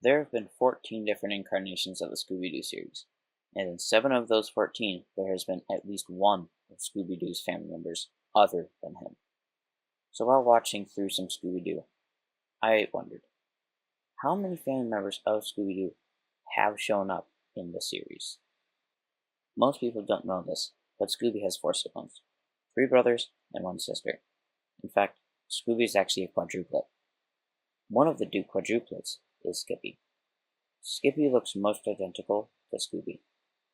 There have been 14 different incarnations of the Scooby-Doo series, and in 7 of those 14, there has been at least one of Scooby-Doo's family members other than him. So while watching through some Scooby-Doo, I wondered, how many family members of Scooby-Doo have shown up in the series? Most people don't know this, but Scooby has 4 siblings, 3 brothers and 1 sister. In fact, Scooby is actually a quadruplet. One of the Doo quadruplets is Skippy. Skippy looks most identical to Scooby,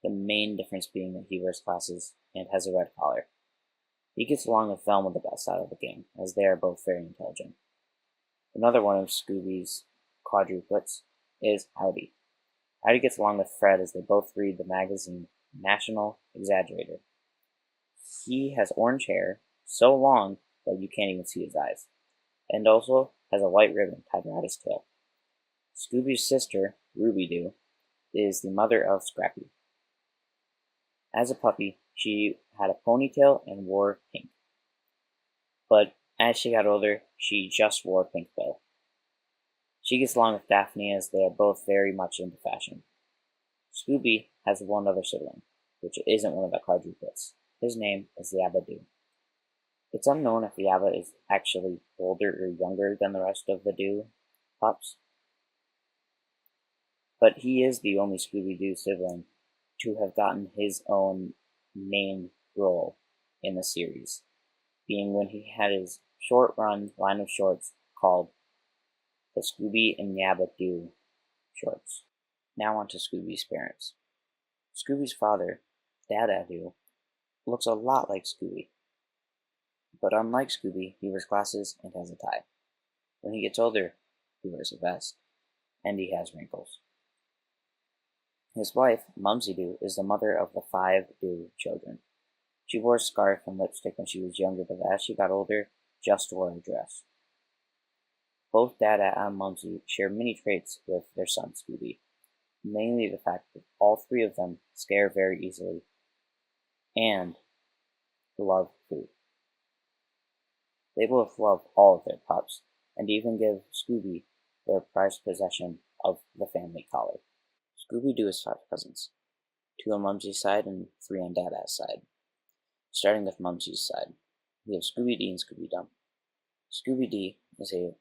the main difference being that he wears glasses and has a red collar. He gets along with Velma the best out of the gang, as they are both very intelligent. Another one of Scooby's quadruplets is Howdy. Howdy gets along with Fred as they both read the magazine National Exaggerator. He has orange hair, so long that you can't even see his eyes, and also has a white ribbon tied around his tail. Scooby's sister, Ruby Doo, is the mother of Scrappy. As a puppy, she had a ponytail and wore pink. But as she got older, she just wore pink though. She gets along with Daphne as they are both very much into fashion. Scooby has one other sibling, which isn't one of the quadruplets. His name is Yabba Doo. It's unknown if Yabba is actually older or younger than the rest of the Doo pups, but he is the only Scooby-Doo sibling to have gotten his own main role in the series, being when he had his short-run line of shorts called the Scooby and Yabba Doo shorts. Now on to Scooby's parents. Scooby's father, Dada Doo, looks a lot like Scooby, but unlike Scooby, he wears glasses and has a tie. When he gets older, he wears a vest, and he has wrinkles. His wife, Mumsy Doo, is the mother of the 5 Doo children. She wore a scarf and lipstick when she was younger, but as she got older, just wore a dress. Both Dada and Mumsy share many traits with their son Scooby, mainly the fact that all 3 of them scare very easily and love food. They both love all of their pups, and even give Scooby their prized possession of the family collar. Scooby-Doo has 5 cousins, 2 on Mumsy's side and 3 on Dada's side. Starting with Mumsy's side, we have Scooby-Dee and Scooby-Dum. Scooby-Dee is a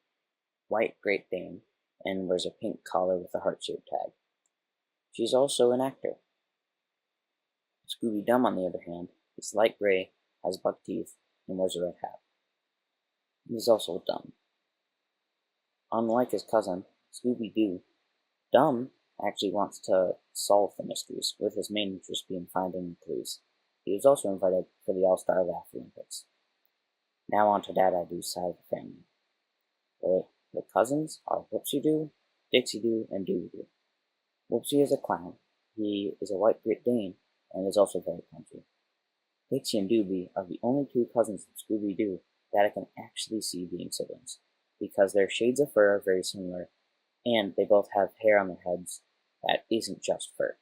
white Great Dane and wears a pink collar with a heart-shaped tag. She's also an actor. Scooby-Dum, on the other hand, is light gray, has buck teeth, and wears a red hat. He's also dumb. Unlike his cousin, Scooby-Doo, Dum actually wants to solve the mysteries, with his main interest being finding clues. He was also invited for the All-Star Laugh Olympics. Now on to Dada Doo's side of the family. The cousins are Whoopsie Doo, Dixie Doo, and Dooby Doo. Whoopsie is a clown. He is a white Great Dane and is also very country. Dixie and Dooby are the only 2 cousins of Scooby-Doo that I can actually see being siblings, because their shades of fur are very similar, and they both have hair on their heads that isn't just fur.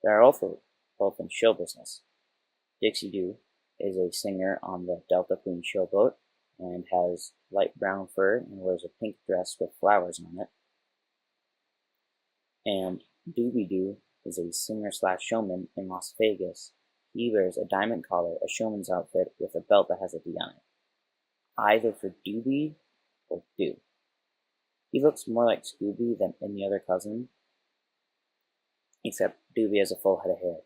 They are also both in show business. Dixie Doo is a singer on the Delta Queen showboat and has light brown fur and wears a pink dress with flowers on it. And Dooby Doo is a singer/showman in Las Vegas. He wears a diamond collar, a showman's outfit with a belt that has a D on it, either for Dooby or Doo. He looks more like Scooby than any other cousin, except Dooby has a full head of hair.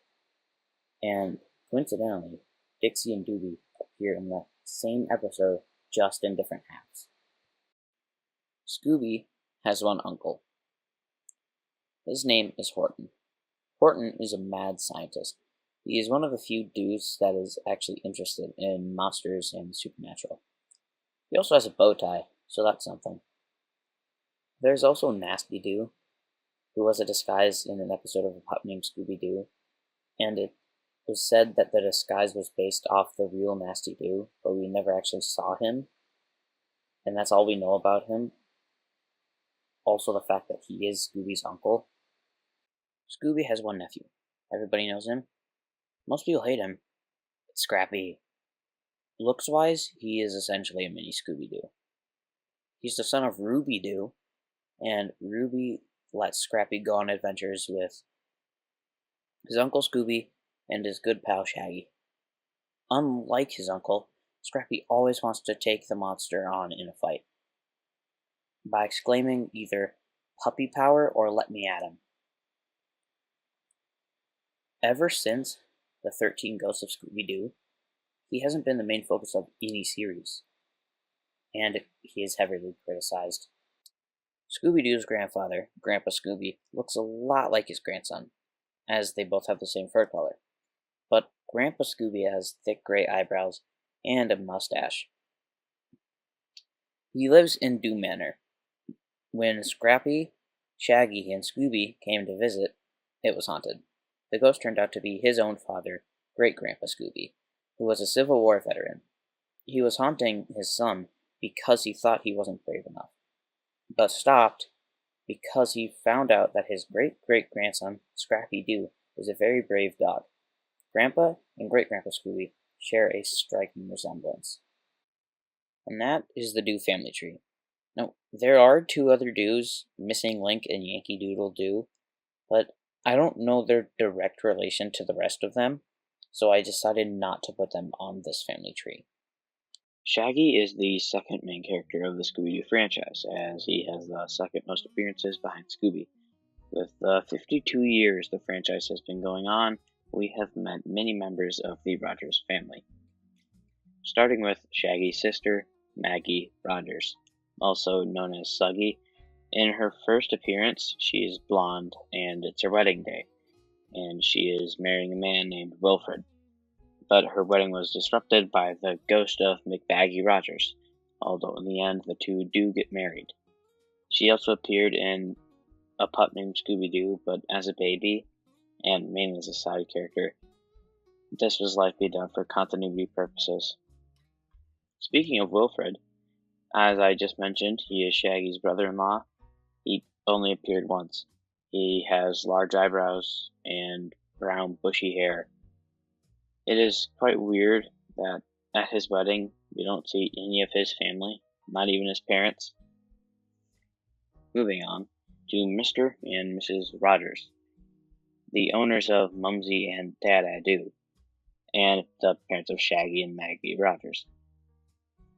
And coincidentally, Dixie and Dooby appear in the same episode, just in different halves. Scooby has one uncle. His name is Horton. Horton is a mad scientist. He is one of the few Doos that is actually interested in monsters and the supernatural. He also has a bow tie, so that's something. There's also Nasty Doo, who was a disguise in an episode of a pup named Scooby-Doo, and it was said that the disguise was based off the real Nasty Doo, but we never actually saw him, and that's all we know about him. Also the fact that he is Scooby's uncle. Scooby has one nephew. Everybody knows him. Most people hate him. It's Scrappy. Looks-wise, he is essentially a mini Scooby-Doo. He's the son of Ruby Doo, and Ruby let Scrappy go on adventures with his Uncle Scooby and his good pal Shaggy. Unlike his uncle, Scrappy always wants to take the monster on in a fight by exclaiming either puppy power or let me at him. Ever since the 13 Ghosts of Scooby-Doo, he hasn't been the main focus of any series, and he is heavily criticized. Scooby-Doo's grandfather, Grandpa Scooby, looks a lot like his grandson, as they both have the same fur color. But Grandpa Scooby has thick gray eyebrows and a mustache. He lives in Doo Manor. When Scrappy, Shaggy, and Scooby came to visit, it was haunted. The ghost turned out to be his own father, Great-Grandpa Scooby, who was a Civil War veteran. He was haunting his son because he thought he wasn't brave enough, but stopped because he found out that his great-great-grandson, Scrappy-Doo, is a very brave dog. Grandpa and Great-Grandpa Scooby share a striking resemblance. And that is the Doo family tree. Now, there are two other Doos, Missing Link and Yankee Doodle Doo, but I don't know their direct relation to the rest of them, so I decided not to put them on this family tree. Shaggy is the second main character of the Scooby-Doo franchise, as he has the second most appearances behind Scooby. With the 52 years the franchise has been going on, we have met many members of the Rogers family. Starting with Shaggy's sister, Maggie Rogers, also known as Suggy. In her first appearance, she is blonde, and it's her wedding day, and she is marrying a man named Wilfred. But her wedding was disrupted by the ghost of McBaggy Rogers, although in the end the two do get married. She also appeared in A Pup Named Scooby-Doo, but as a baby, and mainly as a side character. This was likely done for continuity purposes. Speaking of Wilfred, as I just mentioned, he is Shaggy's brother-in-law. He only appeared once. He has large eyebrows and brown bushy hair. It is quite weird that at his wedding we don't see any of his family, not even his parents. Moving on to Mr. and Mrs. Rogers, the owners of Mumsy and Dada Doo, and the parents of Shaggy and Maggie Rogers.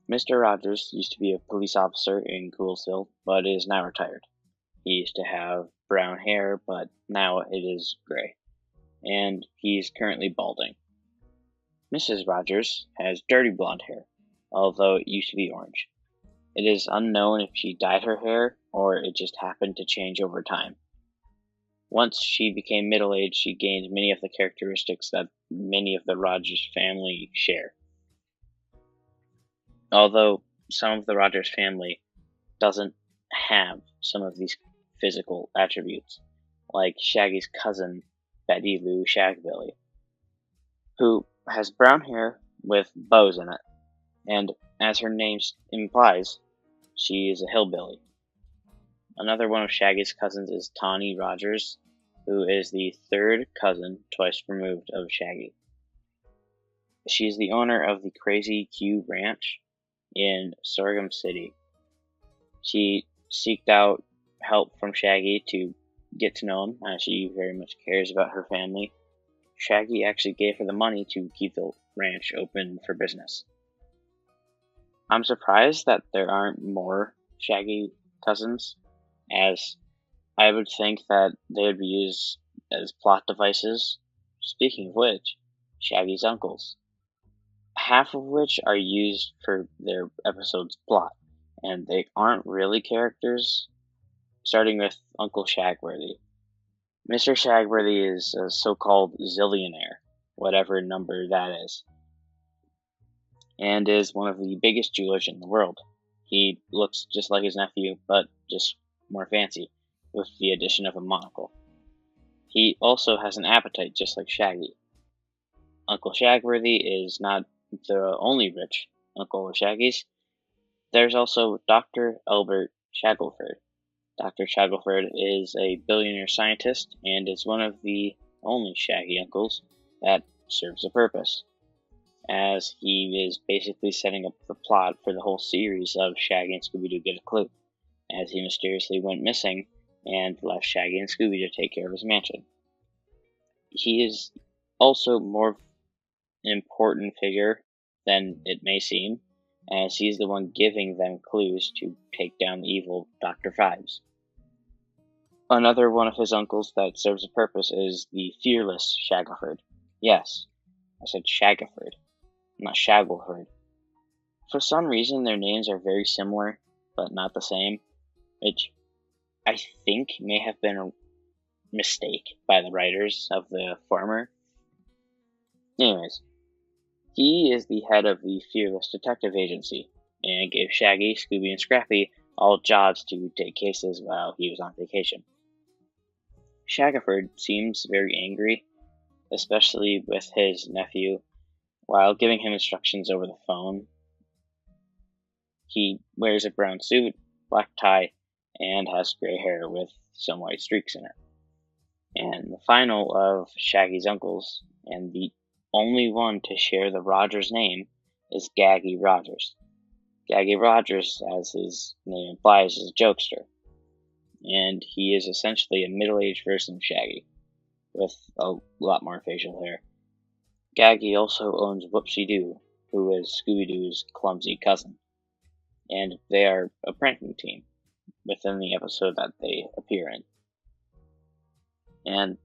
Mr. Rogers used to be a police officer in Coolsville, but is now retired. He used to have brown hair, but now it is gray, and he's currently balding. Mrs. Rogers has dirty blonde hair, although it used to be orange. It is unknown if she dyed her hair or it just happened to change over time. Once she became middle-aged, she gained many of the characteristics that many of the Rogers family share. Although some of the Rogers family doesn't have some of these physical attributes, like Shaggy's cousin, Betty Lou Shagbilly, who has brown hair with bows in it, and as her name implies, she is a hillbilly. Another one of Shaggy's cousins is Tawny Rogers, who is the third cousin twice removed of Shaggy. She is the owner of the Crazy Q Ranch in Sorghum City. She seeked out help from Shaggy to get to know him, as she very much cares about her family. Shaggy actually gave her the money to keep the ranch open for business. I'm surprised that there aren't more Shaggy cousins, as I would think that they would be used as plot devices. Speaking of which, Shaggy's uncles, half of which are used for their episode's plot, and they aren't really characters, starting with Uncle Shagworthy. Mr. Shagworthy is a so-called zillionaire, whatever number that is, and is one of the biggest jewelers in the world. He looks just like his nephew, but just more fancy, with the addition of a monocle. He also has an appetite just like Shaggy. Uncle Shagworthy is not the only rich uncle of Shaggy's. There's also Dr. Albert Shackelford. Dr. Shackelford is a billionaire scientist and is one of the only Shaggy uncles that serves a purpose, as he is basically setting up the plot for the whole series of Shaggy and Scooby-Doo Get a Clue, as he mysteriously went missing and left Shaggy and Scooby to take care of his mansion. He is also more an important figure than it may seem, as he's the one giving them clues to take down the evil Dr. Fives. Another one of his uncles that serves a purpose is the fearless Shackleford. Yes, I said Shackleford, not Shackleford. For some reason, their names are very similar, but not the same, which I think may have been a mistake by the writers of the former. Anyways, he is the head of the Fearless Detective Agency, and gave Shaggy, Scooby, and Scrappy all jobs to take cases while he was on vacation. Shackleford seems very angry, especially with his nephew, while giving him instructions over the phone. He wears a brown suit, black tie, and has gray hair with some white streaks in it. And the final of Shaggy's uncles, and the only one to share the Rogers name, is Gaggy Rogers. Gaggy Rogers, as his name implies, is a jokester, and he is essentially a middle-aged version of Shaggy, with a lot more facial hair. Gaggy also owns Whoopsie-Doo, who is Scooby-Doo's clumsy cousin, and they are a pranking team within the episode that they appear in. And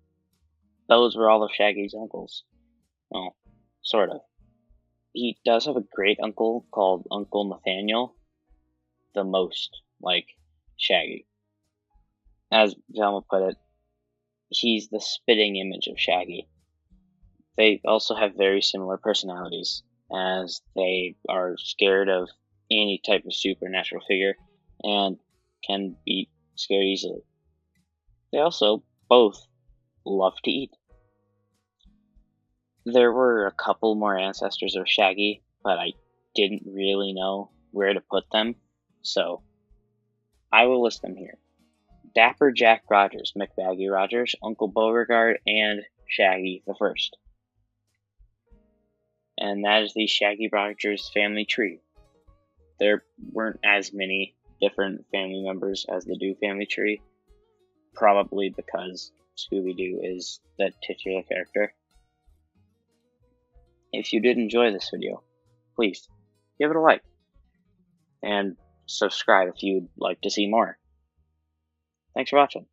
those were all of Shaggy's uncles. Well, sort of. He does have a great uncle called Uncle Nathaniel, the most like Shaggy. As Velma put it, he's the spitting image of Shaggy. They also have very similar personalities, as they are scared of any type of supernatural figure and can be scared easily. They also both love to eat. There were a couple more ancestors of Shaggy, but I didn't really know where to put them, so I will list them here. Dapper Jack Rogers, McBaggy Rogers, Uncle Beauregard, and Shaggy the First. And that is the Shaggy Rogers family tree. There weren't as many different family members as the Doo family tree, probably because Scooby-Doo is the titular character. If you did enjoy this video, please give it a like, and subscribe if you'd like to see more. Thanks for watching.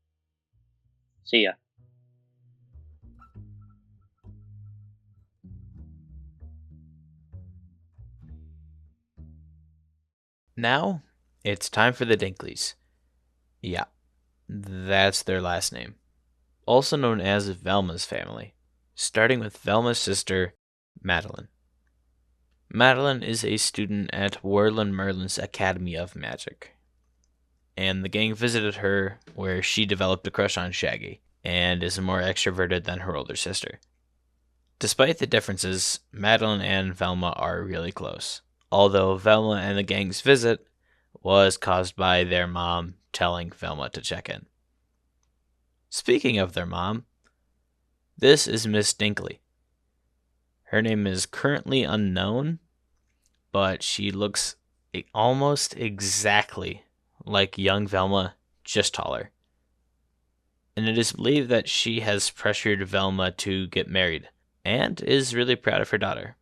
See ya. Now, it's time for the Dinkleys. Yeah, that's their last name. Also known as Velma's family, starting with Velma's sister, Madeline. Madeline is a student at Werlin Merlin's Academy of Magic, and the gang visited her where she developed a crush on Shaggy and is more extroverted than her older sister. Despite the differences, Madeline and Velma are really close, although Velma and the gang's visit was caused by their mom telling Velma to check in. Speaking of their mom, this is Miss Dinkley. Her name is currently unknown, but she looks almost exactly like young Velma, just taller. And it is believed that she has pressured Velma to get married, and is really proud of her daughter.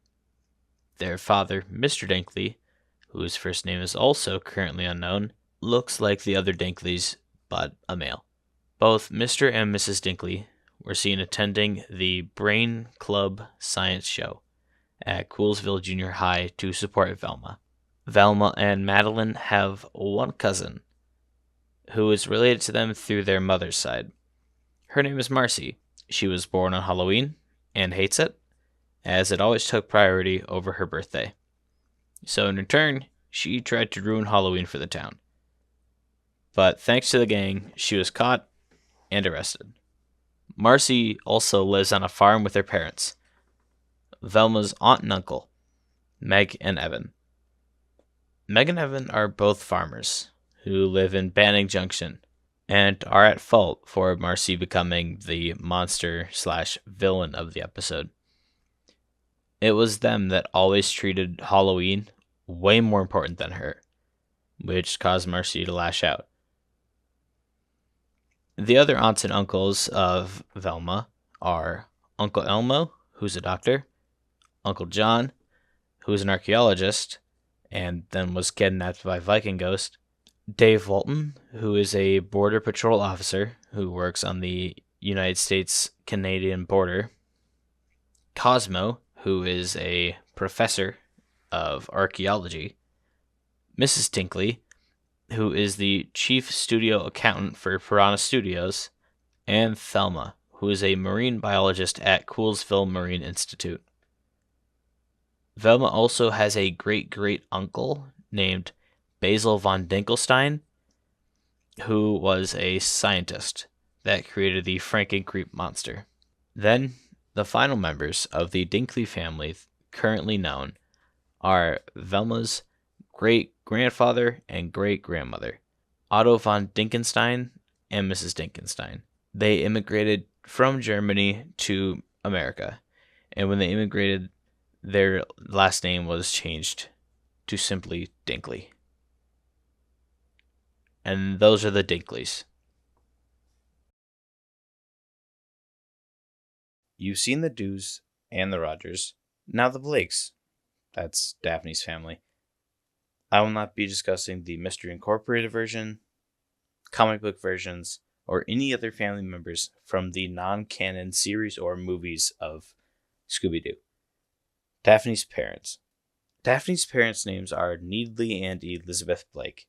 Their father, Mr. Dinkley, whose first name is also currently unknown, looks like the other Dinkleys, but a male. Both Mr. and Mrs. Dinkley were seen attending the Brain Club Science Show at Coolsville Junior High to support Velma. Velma and Madeline have one cousin who is related to them through their mother's side. Her name is Marcy. She was born on Halloween and hates it, as it always took priority over her birthday. So in return, she tried to ruin Halloween for the town. But thanks to the gang, she was caught and arrested. Marcy also lives on a farm with her parents, Velma's aunt and uncle, Meg and Evan. Meg and Evan are both farmers who live in Banning Junction and are at fault for Marcy becoming the monster/villain of the episode. It was them that always treated Halloween way more important than her, which caused Marcy to lash out. The other aunts and uncles of Velma are Uncle Elmo, who's a doctor, Uncle John, who is an archaeologist and then was kidnapped by Viking Ghost, Dave Walton, who is a border patrol officer who works on the United States-Canadian border, Cosmo, who is a professor of archaeology, Mrs. Tinkley, who is the chief studio accountant for Piranha Studios, and Thelma, who is a marine biologist at Coolsville Marine Institute. Velma also has a great-great-uncle named Basil von Dinkelstein, who was a scientist that created the Franken-Creep monster. Then, the final members of the Dinkley family currently known are Velma's great-grandfather and great-grandmother, Otto von Dinkenstein and Mrs. Dinkenstein. They immigrated from Germany to America, and when they immigrated, their last name was changed to simply Dinkley. And those are the Dinkleys. You've seen the Dews and the Rogers. Now the Blakes. That's Daphne's family. I will not be discussing the Mystery Incorporated version, comic book versions, or any other family members from the non-canon series or movies of Scooby-Doo. Daphne's parents. Daphne's parents' names are Needley and Elizabeth Blake.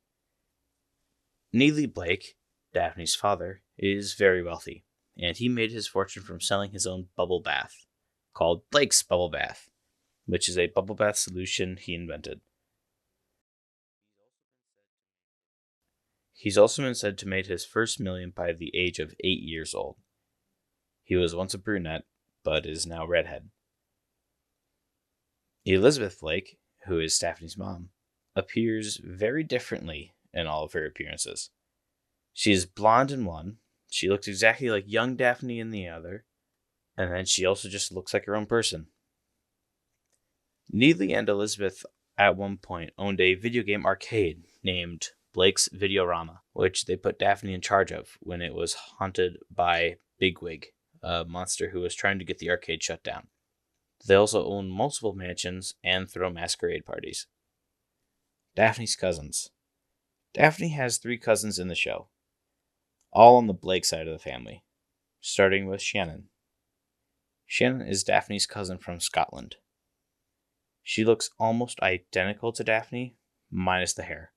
Needley Blake, Daphne's father, is very wealthy, and he made his fortune from selling his own bubble bath, called Blake's Bubble Bath, which is a bubble bath solution he invented. He's also been said to have made his first million by the age of 8 years old. He was once a brunette, but is now redhead. Elizabeth Blake, who is Daphne's mom, appears very differently in all of her appearances. She is blonde in one, she looks exactly like young Daphne in the other, and then she also just looks like her own person. Needley and Elizabeth at one point owned a video game arcade named Blake's Videorama, which they put Daphne in charge of when it was haunted by Bigwig, a monster who was trying to get the arcade shut down. They also own multiple mansions and throw masquerade parties. Daphne's cousins. Daphne has 3 cousins in the show, all on the Blake side of the family, starting with Shannon. Shannon is Daphne's cousin from Scotland. She looks almost identical to Daphne, minus the hair.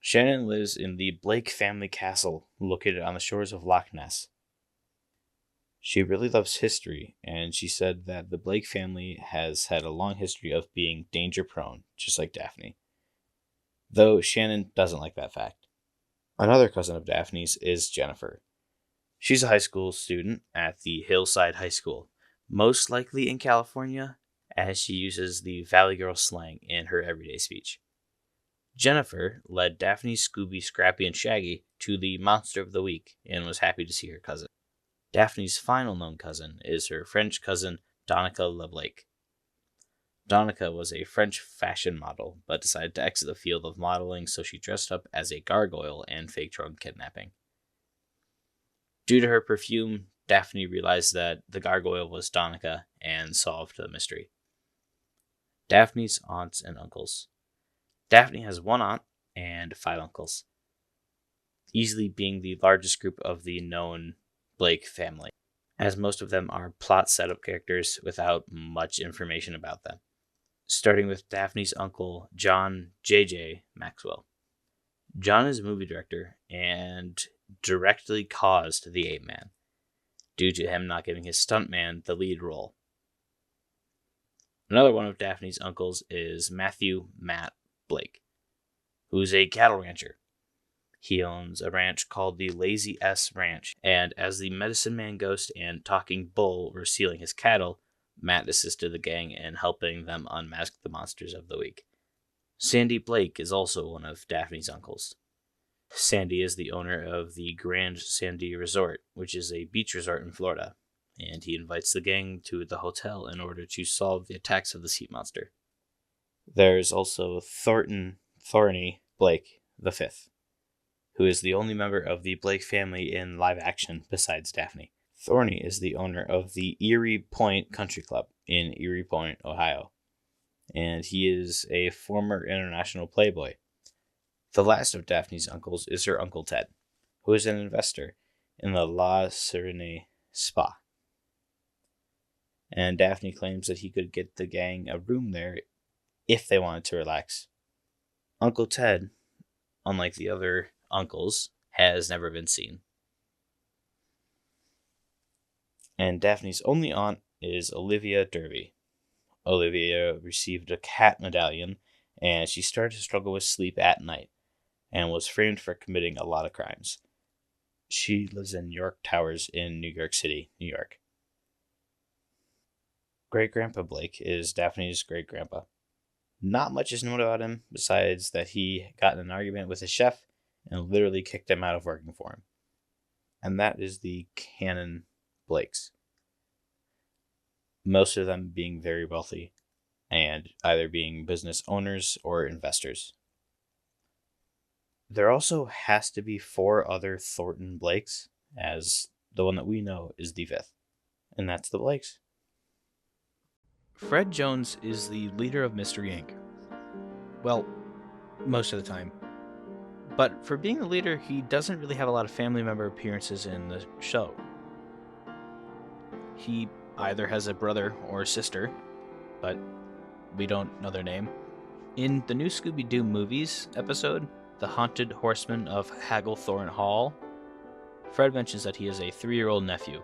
Shannon lives in the Blake family castle located on the shores of Loch Ness. She really loves history, and she said that the Blake family has had a long history of being danger-prone, just like Daphne. Though Shannon doesn't like that fact. Another cousin of Daphne's is Jennifer. She's a high school student at the Hillside High School, most likely in California, as she uses the Valley Girl slang in her everyday speech. Jennifer led Daphne, Scooby, Scrappy, and Shaggy to the Monster of the Week and was happy to see her cousin. Daphne's final known cousin is her French cousin, Donica LeBlake. Donica was a French fashion model, but decided to exit the field of modeling, so she dressed up as a gargoyle and faked her own kidnapping. Due to her perfume, Daphne realized that the gargoyle was Donica and solved the mystery. Daphne's aunts and uncles. Daphne has 1 aunt and 5 uncles, easily being the largest group of the known Blake family, as most of them are plot setup characters without much information about them. Starting with Daphne's uncle, John J.J. Maxwell. John is a movie director and directly caused the Ape Man, due to him not giving his stuntman the lead role. Another one of Daphne's uncles is Matthew Matt Blake, who's a cattle rancher. He owns a ranch called the Lazy S Ranch, and as the Medicine Man Ghost and Talking Bull were stealing his cattle, Matt assisted the gang in helping them unmask the monsters of the week. Sandy Blake is also one of Daphne's uncles. Sandy is the owner of the Grand Sandy Resort, which is a beach resort in Florida, and he invites the gang to the hotel in order to solve the attacks of the sea monster. There's also Thorny Blake the Fifth. who is the only member of the Blake family in live action besides Daphne. Thorny is the owner of the Erie Point Country Club in Erie Point, Ohio, and he is a former international playboy. The last of Daphne's uncles is her Uncle Ted, who is an investor in the La Serene Spa. And Daphne claims that he could get the gang a room there if they wanted to relax. Uncle Ted, unlike the other uncles, has never been seen. And Daphne's only aunt is Olivia Derby. Olivia received a cat medallion, and she started to struggle with sleep at night, and was framed for committing a lot of crimes. She lives in York Towers in New York City, New York. Great-Grandpa Blake is Daphne's great-grandpa. Not much is known about him, besides that he got in an argument with a chef and literally kicked him out of working for him. And that is the canon Blakes. Most of them being very wealthy, and either being business owners or investors. There also has to be 4 other Thornton Blakes, as the one that we know is the 5th. And that's the Blakes. Fred Jones is the leader of Mystery Inc. Well, most of the time. But for being the leader, he doesn't really have a lot of family member appearances in the show. He either has a brother or a sister, but we don't know their name. In the new Scooby-Doo movies episode, The Haunted Horseman of Hagglethorne Hall, Fred mentions that he is a 3-year-old nephew,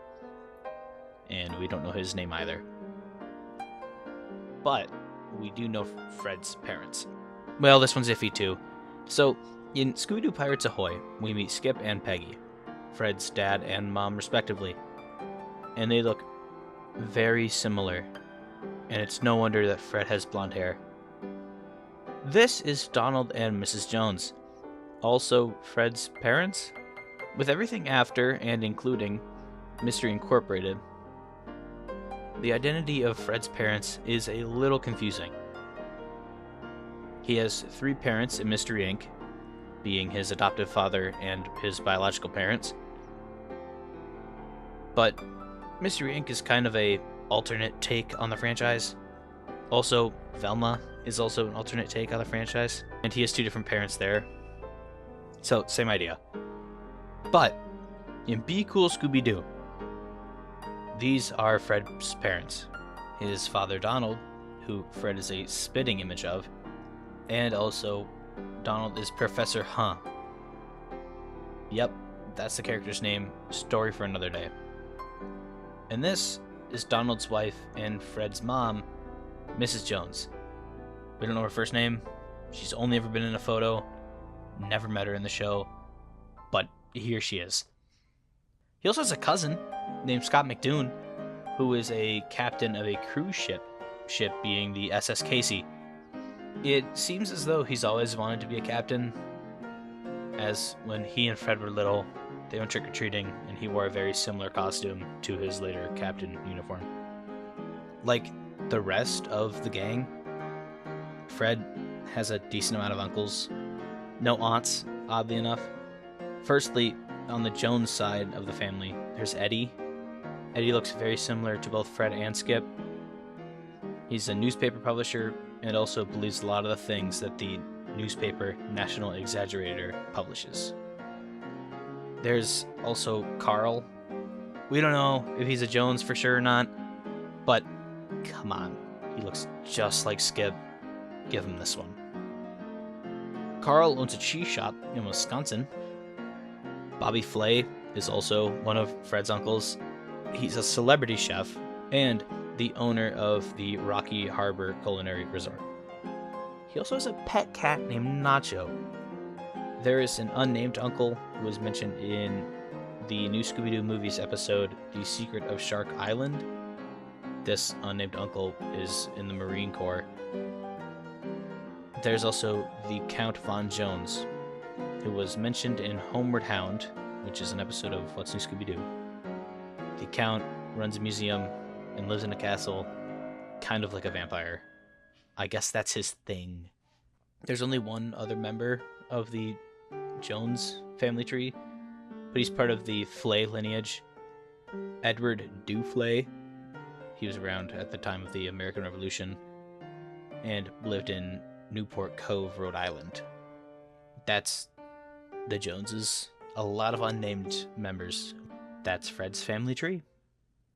and we don't know his name either. But we do know Fred's parents. Well, this one's iffy too. So, in Scooby-Doo Pirates Ahoy, we meet Skip and Peggy, Fred's dad and mom respectively. And they look very similar, and it's no wonder that Fred has blonde hair. This is Donald and Mrs. Jones, also Fred's parents, with everything after and including Mystery Incorporated. The identity of Fred's parents is a little confusing. He has 3 parents in Mystery Inc., being his adoptive father and his biological parents. But Mystery Inc. is kind of a alternate take on the franchise. Also, Velma is also an alternate take on the franchise, and he has 2 different parents there. So, same idea. But in Be Cool Scooby-Doo, these are Fred's parents. His father Donald, who Fred is a spitting image of, and also Donald is Professor Huh. Yep, that's the character's name. Story for another day. And this is Donald's wife and Fred's mom, Mrs. Jones. We don't know her first name. She's only ever been in a photo. Never met her in the show. But here she is. He also has a cousin named Scott McDoon, who is a captain of a cruise ship being the SS Casey. It seems as though he's always wanted to be a captain, as when he and Fred were little, they went trick-or-treating, and he wore a very similar costume to his later captain uniform. Like the rest of the gang, Fred has a decent amount of uncles. No aunts, oddly enough. Firstly, on the Jones side of the family, there's Eddie. Eddie looks very similar to both Fred and Skip. He's a newspaper publisher and also believes a lot of the things that the newspaper National Exaggerator publishes. There's also Carl. We don't know if he's a Jones for sure or not, but come on, he looks just like Skip. Give him this one. Carl owns a cheese shop in Wisconsin. Bobby Flay is also one of Fred's uncles. He's a celebrity chef and the owner of the Rocky Harbor Culinary Resort. He also has a pet cat named Nacho. There is an unnamed uncle who was mentioned in the new Scooby-Doo movies episode, The Secret of Shark Island. This unnamed uncle is in the Marine Corps. There's also the Count Von Jones, who was mentioned in Homeward Hound, which is an episode of What's New Scooby-Doo. The Count runs a museum and lives in a castle, kind of like a vampire. I guess that's his thing. There's only one other member of the Jones family tree, but he's part of the Flay lineage. Edward Duflay, he was around at the time of the American Revolution and lived in Newport Cove, Rhode Island. That's the Joneses. A lot of unnamed members. That's Fred's family tree.